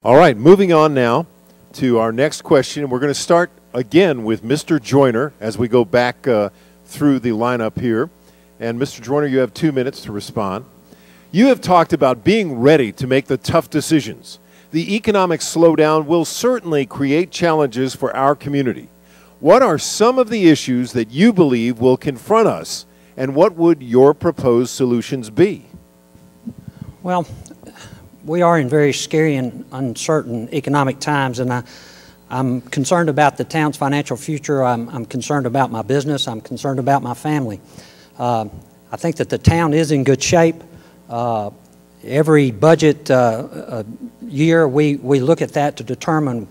All right, moving on now to our next question. We're going to start again with Mr. Joyner as we go back through the lineup here. And Mr. Joyner, you have 2 minutes to respond. You have talked about being ready to make the tough decisions. The economic slowdown will certainly create challenges for our community. What are some of the issues that you believe will confront us, and what would your proposed solutions be? Well, we are in very scary and uncertain economic times, and I'm concerned about the town's financial future. I'm concerned about my business. I'm concerned about my family. I think that the town is in good shape. Every budget year, we look at that to determine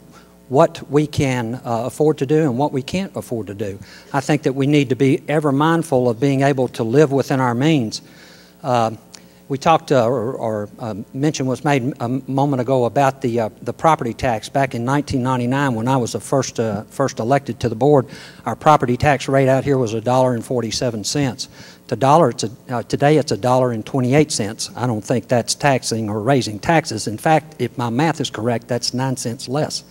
what we can afford to do and what we can't afford to do. I think that we need to be ever mindful of being able to live within our means. We talked, or mention was made a moment ago about the property tax. Back in 1999, when I was first elected to the board, our property tax rate out here was $1.47. Today it's $1.28. I don't think that's taxing or raising taxes. In fact, if my math is correct, that's 9 cents less.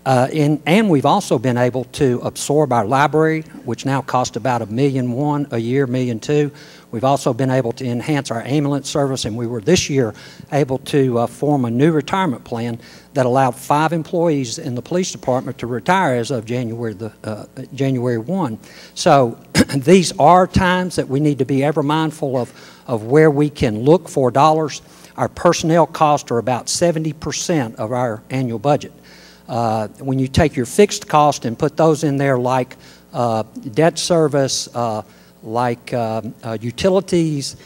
And we've also been able to absorb our library, which now costs about $1.1 million a year, $1.2 million. We've also been able to enhance our ambulance service, and we were this year able to form a new retirement plan that allowed 5 employees in the police department to retire as of January 1. So these are times that we need to be ever mindful of where we can look for dollars. Our personnel costs are about 70% of our annual budget. When you take your fixed cost and put those in there like debt service, like utilities,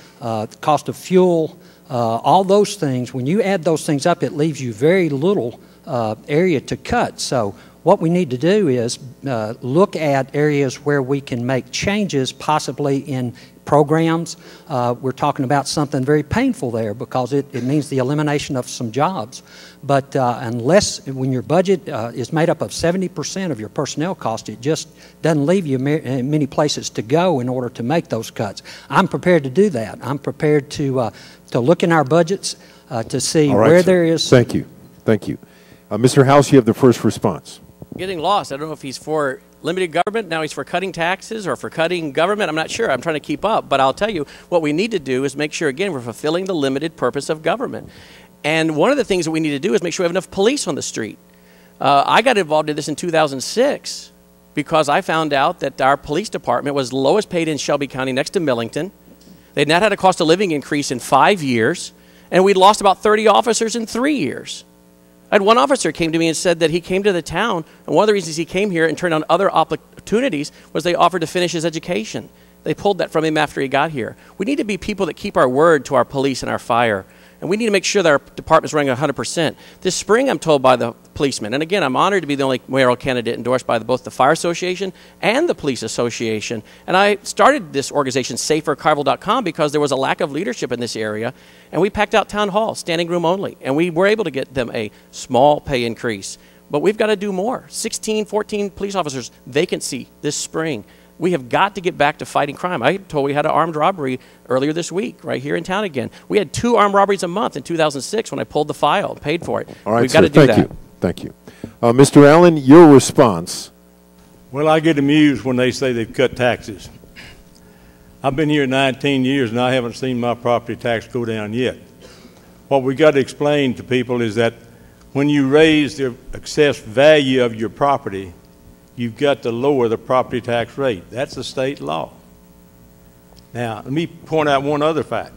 cost of fuel, all those things, when you add those things up, it leaves you very little area to cut. So what we need to do is look at areas where we can make changes, possibly in programs. We're talking about something very painful there because it means the elimination of some jobs. But unless, when your budget is made up of 70% of your personnel cost, it just doesn't leave you many places to go in order to make those cuts. I'm prepared to do that. I'm prepared to look in our budgets to see where there is. Thank you. Thank you. Mr. House, you have the first response. Getting lost. I don't know if he's for limited government, now he's for cutting taxes, or for cutting government. I'm not sure. I'm trying to keep up. But I'll tell you, what we need to do is make sure, again, we're fulfilling the limited purpose of government. And one of the things that we need to do is make sure we have enough police on the street. I got involved in this in 2006 because I found out that our police department was the lowest paid in Shelby County next to Millington. They'd not had a cost of living increase in 5 years, and we'd lost about 30 officers in 3 years. I had one officer came to me and said that he came to the town, and one of the reasons he came here and turned down other opportunities was they offered to finish his education. They pulled that from him after he got here. We need to be people that keep our word to our police and our fire. And we need to make sure that our department's running 100%. This spring, I'm told by the policemen, and again, I'm honored to be the only mayoral candidate endorsed by both the Fire Association and the Police Association. And I started this organization, SaferCarville.com, because there was a lack of leadership in this area. And we packed out town hall, standing room only. And we were able to get them a small pay increase. But we've got to do more. 16, 14 police officers vacancy this spring. We have got to get back to fighting crime. I told we had an armed robbery earlier this week right here in town again. We had 2 armed robberies a month in 2006 when I pulled the file, paid for it. All right, we've got to do that. Thank you. Mr. Allen, your response. Well, I get amused when they say they've cut taxes. I've been here 19 years and I haven't seen my property tax go down yet. What we got to explain to people is that when you raise the excess value of your property, you've got to lower the property tax rate. That's a state law. Now, let me point out one other fact.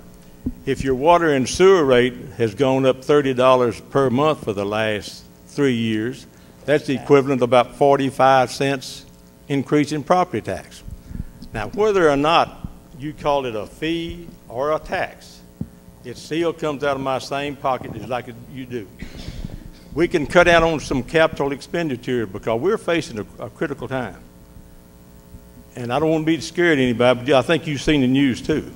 If your water and sewer rate has gone up $30 per month for the last 3 years, that's the equivalent of about 45 cents increase in property tax. Now, whether or not you call it a fee or a tax, it still comes out of my same pocket just like you do. We can cut out on some capital expenditure because we're facing a critical time. And I don't want to be scared of anybody, but I think you've seen the news too.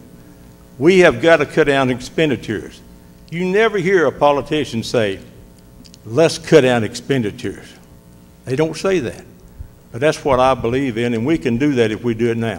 We have got to cut down expenditures. You never hear a politician say, let's cut down expenditures. They don't say that. But that's what I believe in, and we can do that if we do it now.